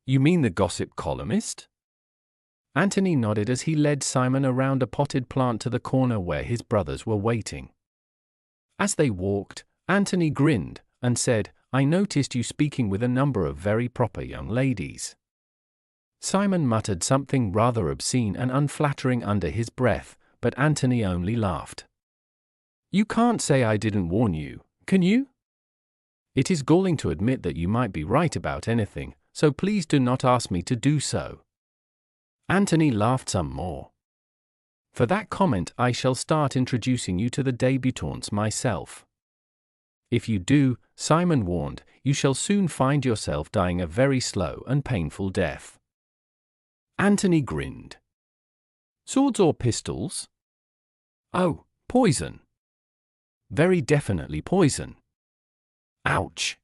You mean the gossip columnist? Anthony nodded as he led Simon around a potted plant to the corner where his brothers were waiting. As they walked, Anthony grinned and said, I noticed you speaking with a number of very proper young ladies. Simon muttered something rather obscene and unflattering under his breath, but Anthony only laughed. You can't say I didn't warn you, can you? It is galling to admit that you might be right about anything, so please do not ask me to do so. Anthony laughed some more. For that comment I shall start introducing you to the débutantes myself. If you do, Simon warned, you shall soon find yourself dying a very slow and painful death. Anthony grinned. Swords or pistols? Oh, poison. Very definitely poison. Ouch.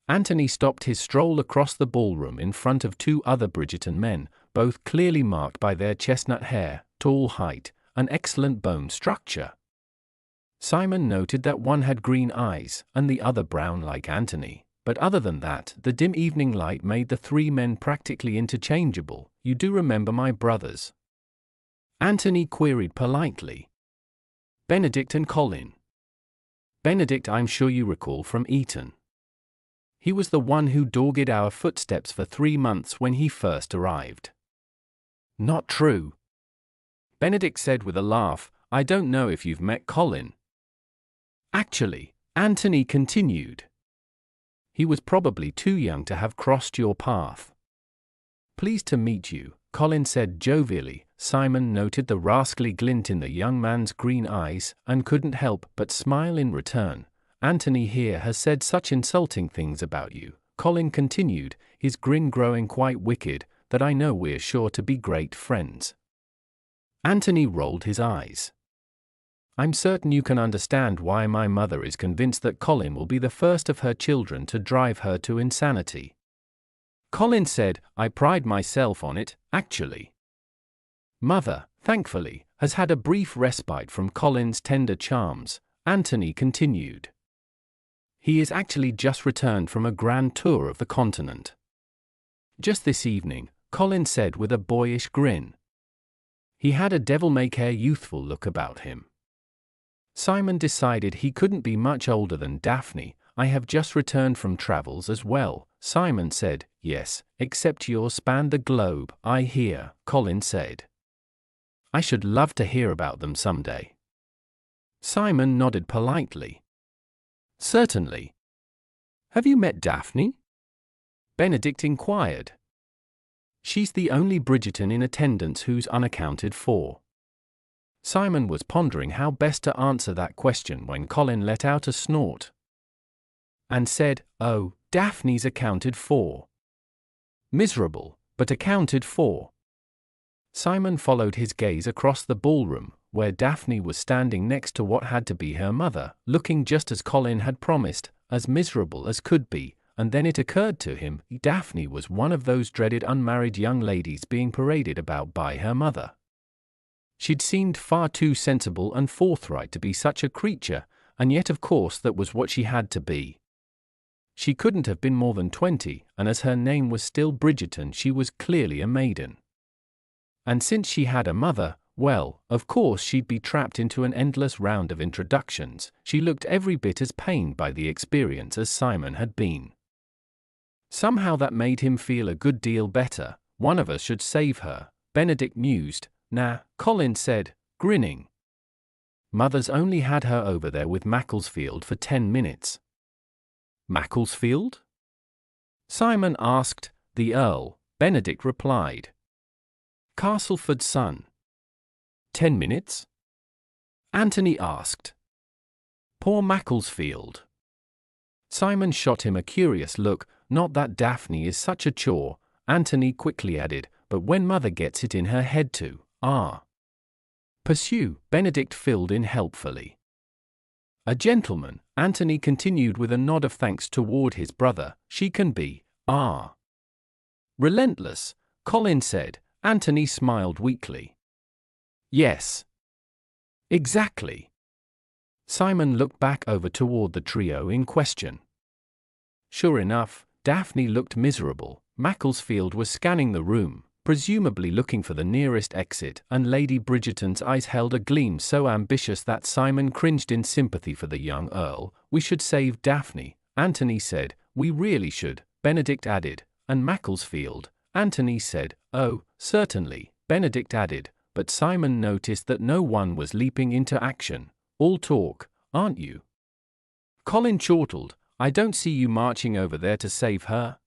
Anthony stopped his stroll across the ballroom in front of two other Bridgerton men, both clearly marked by their chestnut hair, tall height, and excellent bone structure. Simon noted that one had green eyes, and the other brown like Anthony, but other than that, the dim evening light made the three men practically interchangeable. You do remember my brothers? Anthony queried politely. Benedict and Colin. Benedict I'm sure you recall from Eton. He was the one who dogged our footsteps for 3 months when he first arrived. Not true. Benedict said with a laugh, I don't know if you've met Colin. Actually, Anthony continued. He was probably too young to have crossed your path. Pleased to meet you, Colin said jovially. Simon noted the rascally glint in the young man's green eyes and couldn't help but smile in return. Anthony here has said such insulting things about you, Colin continued, his grin growing quite wicked, that I know we're sure to be great friends. Anthony rolled his eyes. I'm certain you can understand why my mother is convinced that Colin will be the first of her children to drive her to insanity. Colin said, I pride myself on it, actually. Mother, thankfully, has had a brief respite from Colin's tender charms, Anthony continued. He is actually just returned from a grand tour of the continent. Just this evening, Colin said with a boyish grin. He had a devil-may-care youthful look about him. Simon decided he couldn't be much older than Daphne. I have just returned from travels as well, Simon said. Yes, except yours spanned the globe, I hear, Colin said. I should love to hear about them someday. Simon nodded politely. Certainly. Have you met Daphne? Benedict inquired. She's the only Bridgerton in attendance who's unaccounted for. Simon was pondering how best to answer that question when Colin let out a snort and said, Oh, Daphne's accounted for. Miserable, but accounted for. Simon followed his gaze across the ballroom, where Daphne was standing next to what had to be her mother, looking just as Colin had promised, as miserable as could be, and then it occurred to him, Daphne was one of those dreaded unmarried young ladies being paraded about by her mother. She'd seemed far too sensible and forthright to be such a creature, and yet of course that was what she had to be. She couldn't have been more than 20, and as her name was still Bridgerton she was clearly a maiden. And since she had a mother, well, of course she'd be trapped into an endless round of introductions. She looked every bit as pained by the experience as Simon had been. Somehow that made him feel a good deal better. One of us should save her, Benedict mused. Nah, Colin said, grinning. Mother's only had her over there with Macclesfield for 10 minutes. Macclesfield? Simon asked. The Earl, Benedict replied. Castleford's son. 10 minutes? Anthony asked. Poor Macclesfield. Simon shot him a curious look. Not that Daphne is such a chore, Anthony quickly added, but when mother gets it in her head to, pursue, Benedict filled in helpfully. A gentleman, Anthony continued with a nod of thanks toward his brother, she can be, relentless, Colin said. Anthony smiled weakly. Yes. Exactly. Simon looked back over toward the trio in question. Sure enough, Daphne looked miserable, Macclesfield was scanning the room, presumably looking for the nearest exit, and Lady Bridgerton's eyes held a gleam so ambitious that Simon cringed in sympathy for the young Earl. "We should save Daphne," Anthony said. "We really should," Benedict added. "And Macclesfield," Anthony said. "Oh, certainly," Benedict added, but Simon noticed that no one was leaping into action. "All talk, aren't you?" Colin chortled. "I don't see you marching over there to save her."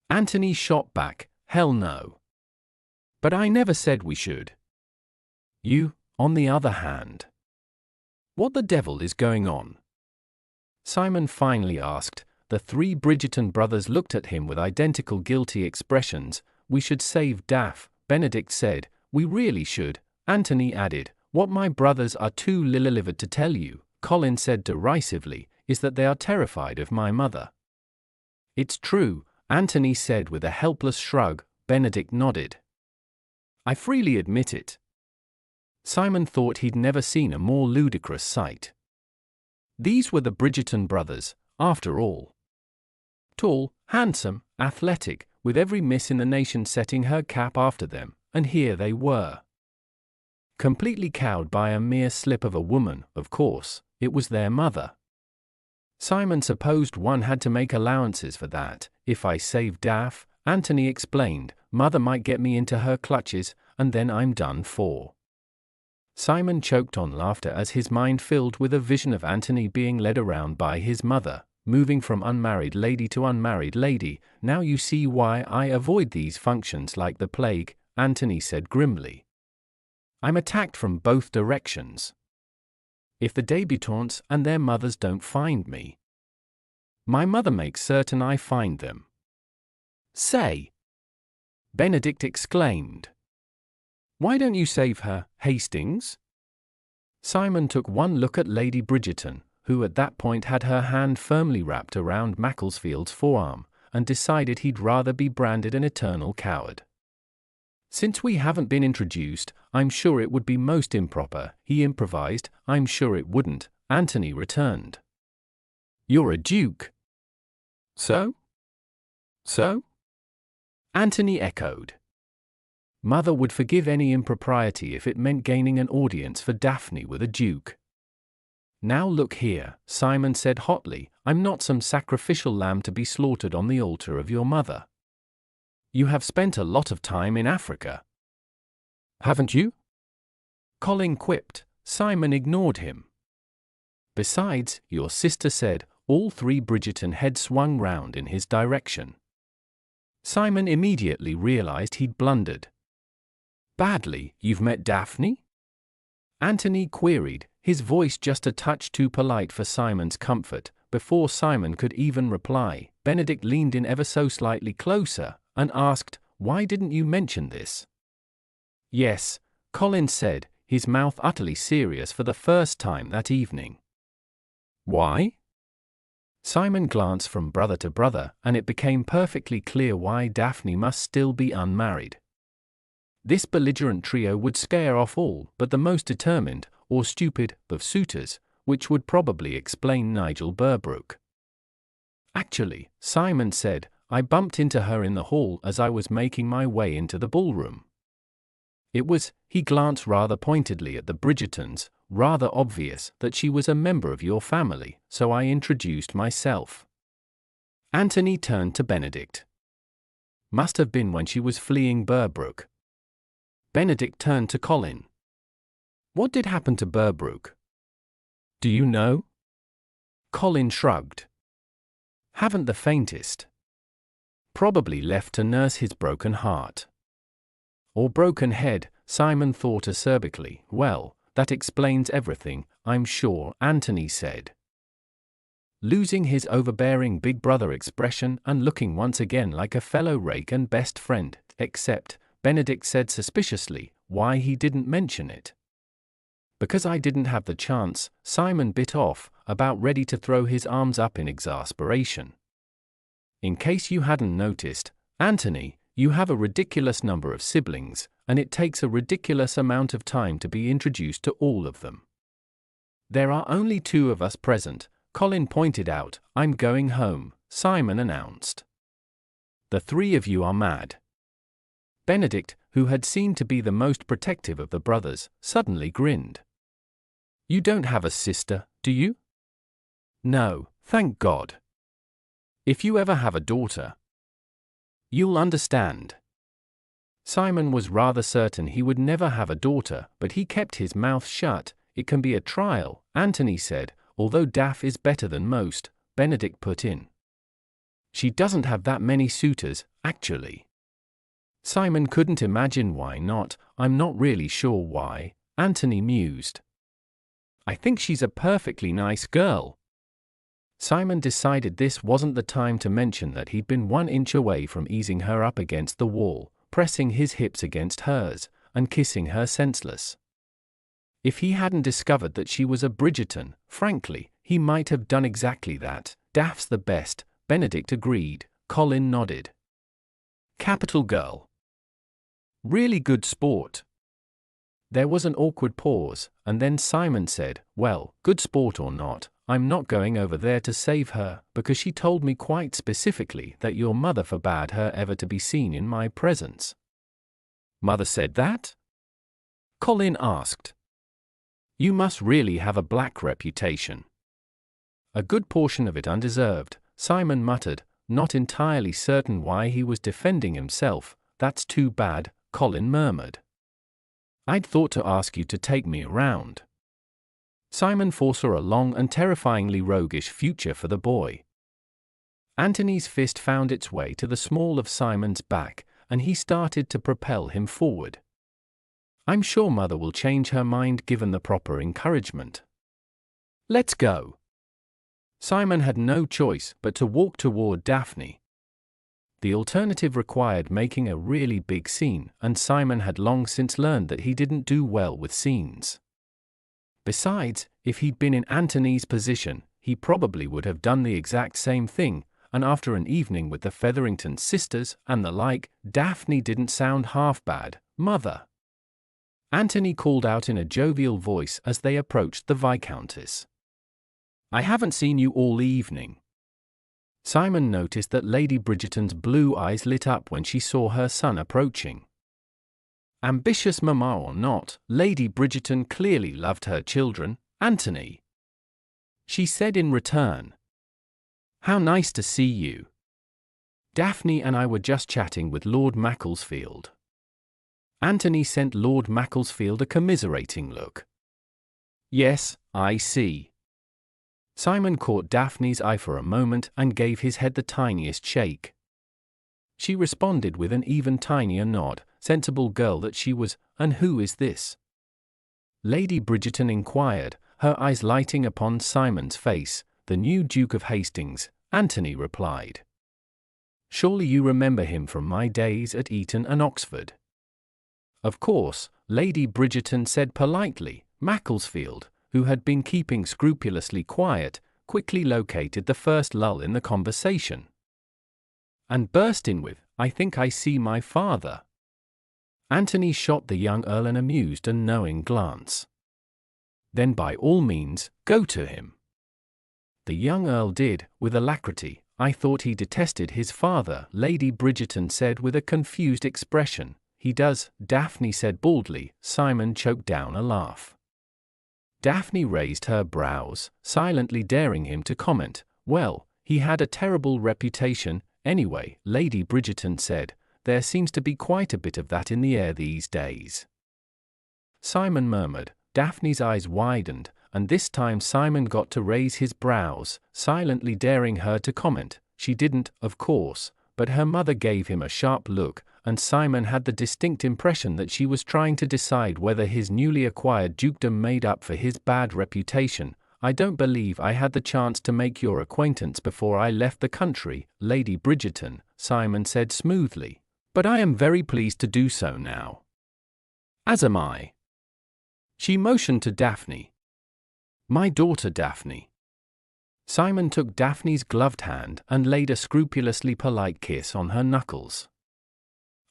Anthony shot back, "Hell no. But I never said we should." "You, on the other hand. What the devil is going on?" Simon finally asked. The three Bridgerton brothers looked at him with identical guilty expressions. "We should save Daff," Benedict said. "We really should," Anthony added. "What my brothers are too liver-livered to tell you," Colin said derisively, "is that they are terrified of my mother." "It's true," Anthony said with a helpless shrug. Benedict nodded. "I freely admit it." Simon thought he'd never seen a more ludicrous sight. These were the Bridgerton brothers, after all. Tall, handsome, athletic, with every miss in the nation setting her cap after them, and here they were. Completely cowed by a mere slip of a woman, of course. It was their mother. Simon supposed one had to make allowances for that. "If I save Daff," Anthony explained, "Mother might get me into her clutches, and then I'm done for." Simon choked on laughter as his mind filled with a vision of Anthony being led around by his mother, moving from unmarried lady to unmarried lady. "Now you see why I avoid these functions like the plague," Anthony said grimly. "I'm attacked from both directions. If the débutantes and their mothers don't find me, my mother makes certain I find them." "Say!" Benedict exclaimed. "Why don't you save her, Hastings?" Simon took one look at Lady Bridgerton, who at that point had her hand firmly wrapped around Macclesfield's forearm, and decided he'd rather be branded an eternal coward. "Since we haven't been introduced, I'm sure it would be most improper," he improvised. "I'm sure it wouldn't," Anthony returned. "You're a duke." "So? So?" Anthony echoed. Mother would forgive any impropriety if it meant gaining an audience for Daphne with a duke. "Now look here," Simon said hotly, "I'm not some sacrificial lamb to be slaughtered on the altar of your mother. You have spent a lot of time in Africa, haven't you?" Colin quipped. Simon ignored him. "Besides," your sister said. All three Bridgerton heads swung round in his direction. Simon immediately realized he'd blundered. "Badly, you've met Daphne?" Anthony queried, his voice just a touch too polite for Simon's comfort. Before Simon could even reply, Benedict leaned in ever so slightly closer, and asked, "Why didn't you mention this?" "Yes," Colin said, his mouth utterly serious for the first time that evening. "Why?" Simon glanced from brother to brother, and it became perfectly clear why Daphne must still be unmarried. This belligerent trio would scare off all but the most determined, or stupid, of suitors, which would probably explain Nigel Burbrook. "Actually," Simon said, "I bumped into her in the hall as I was making my way into the ballroom. It was," he glanced rather pointedly at the Bridgertons, "rather obvious that she was a member of your family, so I introduced myself." Anthony turned to Benedict. "Must have been when she was fleeing Burbrook." Benedict turned to Colin. "What did happen to Burbrook? Do you know?" Colin shrugged. "Haven't the faintest. Probably left to nurse his broken heart. Or broken head," Simon thought acerbically. "Well, that explains everything, I'm sure," Anthony said. Losing his overbearing big brother expression and looking once again like a fellow rake and best friend, except, Benedict said suspiciously, "why he didn't mention it." "Because I didn't have the chance," Simon bit off, about ready to throw his arms up in exasperation. "In case you hadn't noticed, Anthony, you have a ridiculous number of siblings, and it takes a ridiculous amount of time to be introduced to all of them. There are only 2 of us present," Colin pointed out. "I'm going home," Simon announced. The three of you are mad. Benedict, who had seemed to be the most protective of the brothers, suddenly grinned. You don't have a sister, do you? No, thank God. If you ever have a daughter, you'll understand. Simon was rather certain he would never have a daughter, but he kept his mouth shut. It can be a trial, Anthony said, although Daph is better than most, Benedict put in. She doesn't have that many suitors, actually. Simon couldn't imagine why not. I'm not really sure why, Anthony mused. I think she's a perfectly nice girl. Simon decided this wasn't the time to mention that he'd been 1 inch away from easing her up against the wall, pressing his hips against hers, and kissing her senseless. If he hadn't discovered that she was a Bridgerton, frankly, he might have done exactly that. Daph's the best, Benedict agreed. Colin nodded. Capital girl. Really good sport. There was an awkward pause, and then Simon said, well, good sport or not, I'm not going over there to save her, because she told me quite specifically that your mother forbade her ever to be seen in my presence. Mother said that? Colin asked. You must really have a black reputation. A good portion of it undeserved, Simon muttered, not entirely certain why he was defending himself. That's too bad, Colin murmured. I'd thought to ask you to take me around. Simon foresaw a long and terrifyingly roguish future for the boy. Anthony's fist found its way to the small of Simon's back, and he started to propel him forward. I'm sure Mother will change her mind given the proper encouragement. Let's go. Simon had no choice but to walk toward Daphne. The alternative required making a really big scene, and Simon had long since learned that he didn't do well with scenes. Besides, if he'd been in Anthony's position, he probably would have done the exact same thing, and after an evening with the Featherington sisters and the like, Daphne didn't sound half bad. Mother. Anthony called out in a jovial voice as they approached the Viscountess. I haven't seen you all evening. Simon noticed that Lady Bridgerton's blue eyes lit up when she saw her son approaching. Ambitious mamma or not, Lady Bridgerton clearly loved her children, Anthony. She said in return. How nice to see you. Daphne and I were just chatting with Lord Macclesfield. Anthony sent Lord Macclesfield a commiserating look. Yes, I see. Simon caught Daphne's eye for a moment and gave his head the tiniest shake. She responded with an even tinier nod, sensible girl that she was. And who is this? Lady Bridgerton inquired, her eyes lighting upon Simon's face. The new Duke of Hastings, Anthony replied. Surely you remember him from my days at Eton and Oxford. Of course, Lady Bridgerton said politely. Macclesfield, who had been keeping scrupulously quiet, quickly located the first lull in the conversation. And burst in with, I think I see my father. Anthony shot the young Earl an amused and knowing glance. Then by all means, go to him. The young Earl did, with alacrity. I thought he detested his father, Lady Bridgerton said with a confused expression. He does, Daphne said baldly. Simon choked down a laugh. Daphne raised her brows, silently daring him to comment. Well, he had a terrible reputation, anyway, Lady Bridgerton said. There seems to be quite a bit of that in the air these days. Simon murmured. Daphne's eyes widened, and this time Simon got to raise his brows, silently daring her to comment. She didn't, of course, but her mother gave him a sharp look, and Simon had the distinct impression that she was trying to decide whether his newly acquired dukedom made up for his bad reputation. I don't believe I had the chance to make your acquaintance before I left the country, Lady Bridgerton, Simon said smoothly. But I am very pleased to do so now. As am I. She motioned to Daphne. My daughter Daphne. Simon took Daphne's gloved hand and laid a scrupulously polite kiss on her knuckles.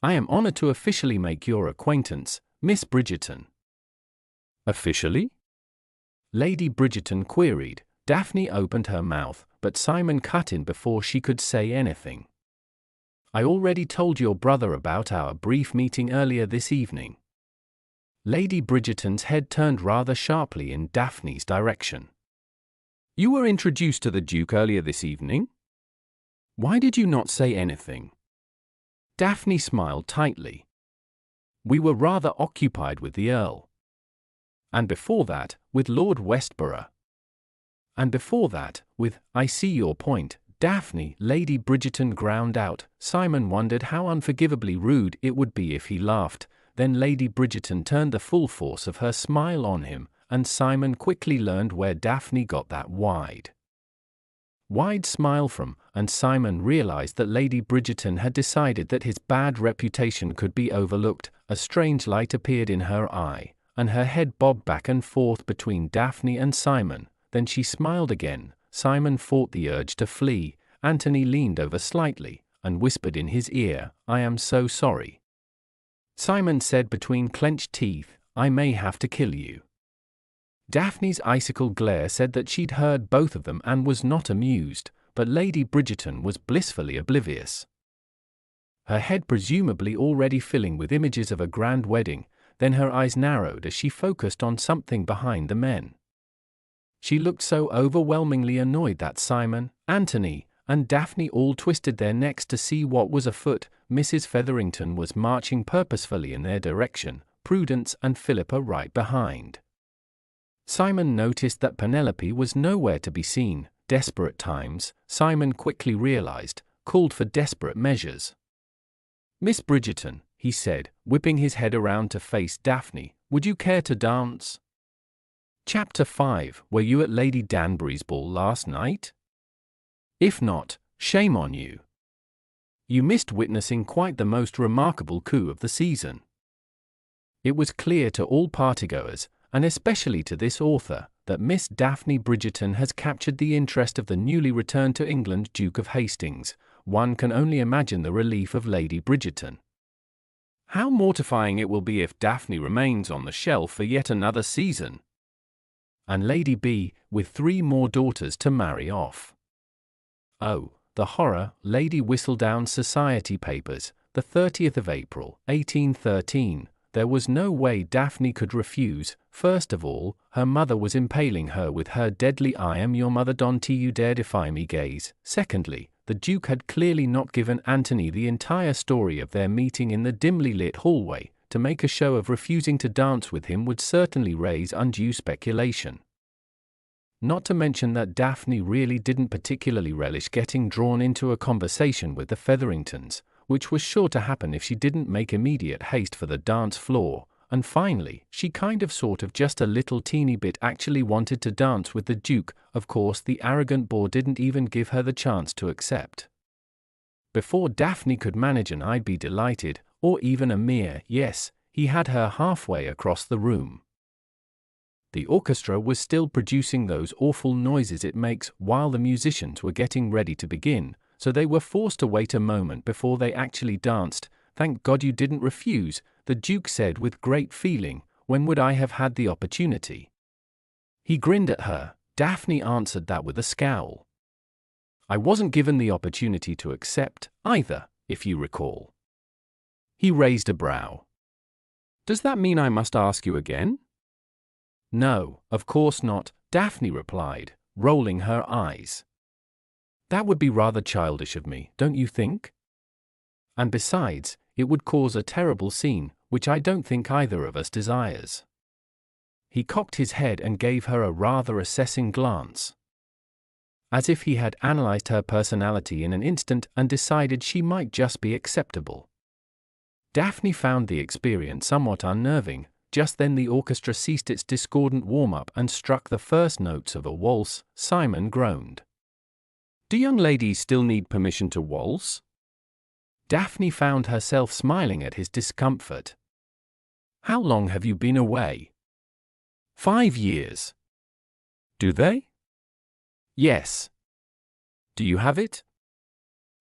I am honored to officially make your acquaintance, Miss Bridgerton. Officially? Lady Bridgerton queried. Daphne opened her mouth, but Simon cut in before she could say anything. I already told your brother about our brief meeting earlier this evening. Lady Bridgerton's head turned rather sharply in Daphne's direction. You were introduced to the Duke earlier this evening? Why did you not say anything? Daphne smiled tightly. We were rather occupied with the Earl. And before that, with Lord Westborough. And before that, with, I see your point, Daphne, Lady Bridgerton ground out. Simon wondered how unforgivably rude it would be if he laughed. Then Lady Bridgerton turned the full force of her smile on him, and Simon quickly learned where Daphne got that wide smile from, and Simon realized that Lady Bridgerton had decided that his bad reputation could be overlooked. A strange light appeared in her eye, and her head bobbed back and forth between Daphne and Simon. Then she smiled again. Simon fought the urge to flee. Anthony leaned over slightly, and whispered in his ear, I am so sorry. Simon said between clenched teeth, I may have to kill you. Daphne's icicle glare said that she'd heard both of them and was not amused, but Lady Bridgerton was blissfully oblivious. Her head presumably already filling with images of a grand wedding, then her eyes narrowed as she focused on something behind the men. She looked so overwhelmingly annoyed that Simon, Anthony, and Daphne all twisted their necks to see what was afoot. Mrs. Featherington was marching purposefully in their direction, Prudence and Philippa right behind. Simon noticed that Penelope was nowhere to be seen. Desperate times, Simon quickly realized, called for desperate measures. Miss Bridgerton, he said, whipping his head around to face Daphne, would you care to dance? Chapter 5. Were you at Lady Danbury's ball last night? If not, shame on you. You missed witnessing quite the most remarkable coup of the season. It was clear to all partygoers, and especially to this author, that Miss Daphne Bridgerton has captured the interest of the newly returned to England Duke of Hastings. One can only imagine the relief of Lady Bridgerton. How mortifying it will be if Daphne remains on the shelf for yet another season. And Lady B, with 3 more daughters to marry off. Oh, the horror. Lady Whistledown's Society Papers, the 30th of April, 1813. There was no way Daphne could refuse. First of all, her mother was impaling her with her deadly I am your mother don't you dare defy me gaze. Secondly, the Duke had clearly not given Anthony the entire story of their meeting in the dimly lit hallway. To make a show of refusing to dance with him would certainly raise undue speculation. Not to mention that Daphne really didn't particularly relish getting drawn into a conversation with the Featheringtons, which was sure to happen if she didn't make immediate haste for the dance floor. And finally, she kind of sort of just a little teeny bit actually wanted to dance with the Duke. Of course, the arrogant bore didn't even give her the chance to accept. Before Daphne could manage an I'd be delighted, or even a mere yes, he had her halfway across the room. The orchestra was still producing those awful noises it makes while the musicians were getting ready to begin, so they were forced to wait a moment before they actually danced. Thank God you didn't refuse, the Duke said with great feeling. When would I have had the opportunity? He grinned at her. Daphne answered that with a scowl. I wasn't given the opportunity to accept, either, if you recall. He raised a brow. Does that mean I must ask you again? No, of course not, Daphne replied, rolling her eyes. That would be rather childish of me, don't you think? And besides, it would cause a terrible scene, which I don't think either of us desires. He cocked his head and gave her a rather assessing glance, as if he had analyzed her personality in an instant and decided she might just be acceptable. Daphne found the experience somewhat unnerving. Just then the orchestra ceased its discordant warm-up and struck the first notes of a waltz. Simon groaned. Do young ladies still need permission to waltz? Daphne found herself smiling at his discomfort. How long have you been away? 5 years. Do they? Yes. Do you have it?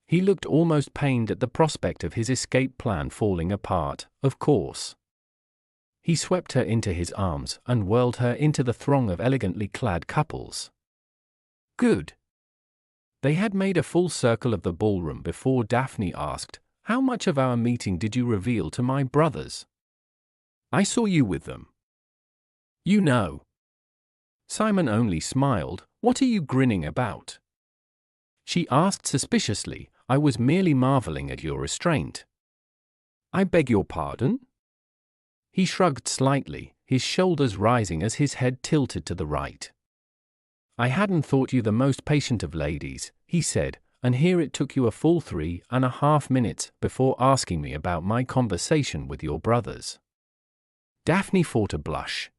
He looked almost pained at the prospect of his escape plan falling apart. Of course. He swept her into his arms and whirled her into the throng of elegantly clad couples. Good. They had made a full circle of the ballroom before Daphne asked, "How much of our meeting did you reveal to my brothers? I saw you with them." "You know." Simon only smiled. "What are you grinning about?" She asked suspiciously. "I was merely marveling at your restraint." "I beg your pardon?" He shrugged slightly, his shoulders rising as his head tilted to the right. "I hadn't thought you the most patient of ladies," he said, "and here it took you a full 3.5 minutes before asking me about my conversation with your brothers." Daphne fought a blush.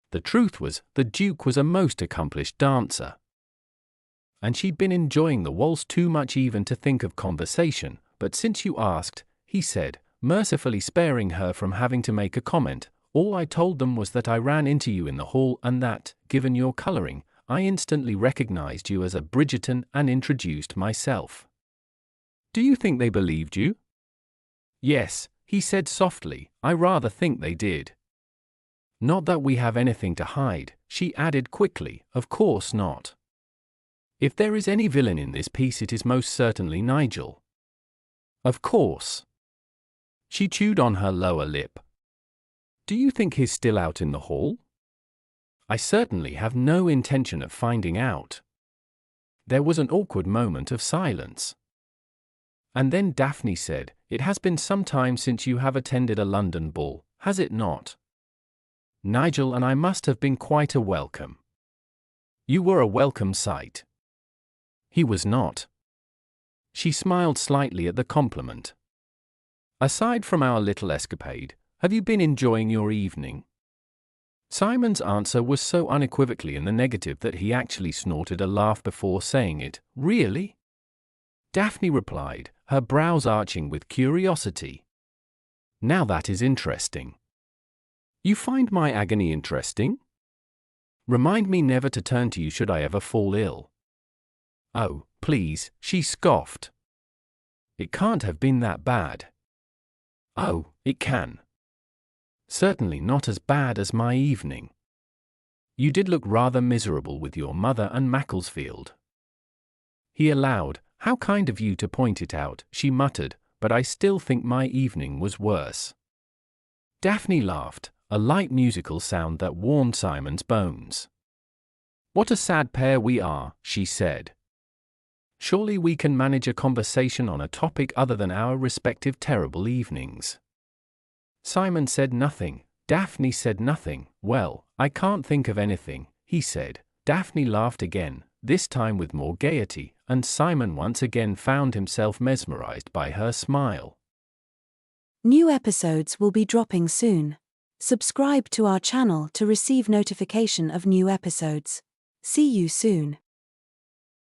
The truth was, the Duke was a most accomplished dancer, and she'd been enjoying the waltz too much even to think of conversation. "But since you asked," he said, mercifully sparing her from having to make a comment, "all I told them was that I ran into you in the hall and that, given your coloring, I instantly recognized you as a Bridgerton and introduced myself." "Do you think they believed you?" "Yes," he said softly, "I rather think they did." "Not that we have anything to hide," she added quickly, "of course not. If there is any villain in this piece, it is most certainly Nigel." "Of course." She chewed on her lower lip. "Do you think he's still out in the hall?" "I certainly have no intention of finding out." There was an awkward moment of silence. And then Daphne said, "It has been some time since you have attended a London ball, has it not? Nigel and I must have been quite a welcome." "You were a welcome sight." "He was not." She smiled slightly at the compliment. "Aside from our little escapade, have you been enjoying your evening?" Simon's answer was so unequivocally in the negative that he actually snorted a laugh before saying it. "Really?" Daphne replied, her brows arching with curiosity. "Now that is interesting." "You find my agony interesting?" "Remind me never to turn to you should I ever fall ill." "Oh, please," she scoffed. "It can't have been that bad." "Oh, it can. Certainly not as bad as my evening. You did look rather miserable with your mother and Macclesfield." He allowed. "How kind of you to point it out," she muttered, "but I still think my evening was worse." Daphne laughed, a light musical sound that warmed Simon's bones. "What a sad pair we are," she said. "Surely we can manage a conversation on a topic other than our respective terrible evenings." Simon said nothing. Daphne said nothing. "Well, I can't think of anything," he said. Daphne laughed again, this time with more gaiety, and Simon once again found himself mesmerized by her smile. New episodes will be dropping soon. Subscribe to our channel to receive notification of new episodes. See you soon.